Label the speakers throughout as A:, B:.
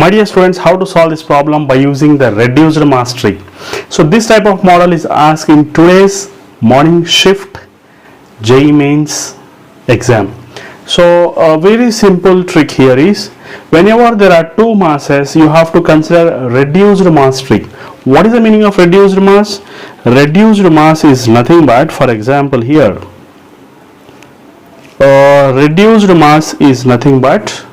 A: my dear students, how to solve this problem by using the reduced mass trick. So this type of model is asked in today's morning shift JEE Mains exam. So a very simple trick here is, whenever there are two masses, you have to consider reduced mass trick. What is the meaning of reduced mass? Reduced mass is nothing but, for example here, reduced mass is nothing but,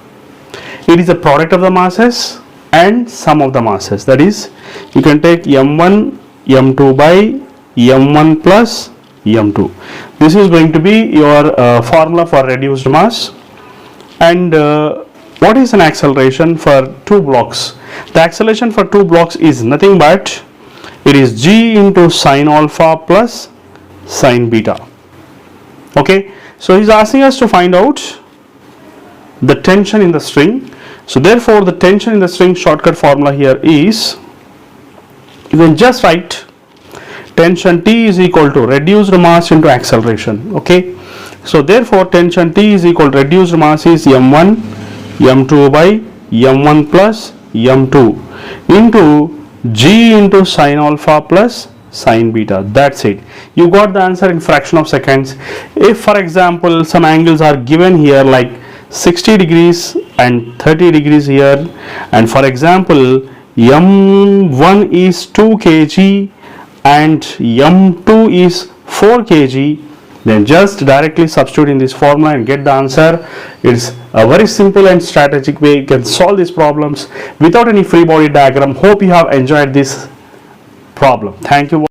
A: it is a product of the masses and sum of the masses. That is, you can take m1 m2 by m1 plus m2. This is going to be your formula for reduced mass. And what is an acceleration for two blocks? The acceleration for two blocks is nothing but, it is g into sine alpha plus sine beta. Okay, so he's asking us to find out the tension in the string. So therefore the tension in the string shortcut formula here is, you can just write tension T is equal to reduced mass into acceleration. Okay, so therefore tension T is equal to reduced mass is m1 m2 by m1 plus m2 into g into sine alpha plus sine beta. That's it. You got the answer in fraction of seconds. If for example some angles are given here like 60 degrees and 30 degrees here, and for example m1 is 2 kg and m2 is 4 kg, then just directly substitute in this formula and get the answer. It's a very simple and strategic way you can solve these problems without any free body diagram. Hope you have enjoyed this problem. Thank you.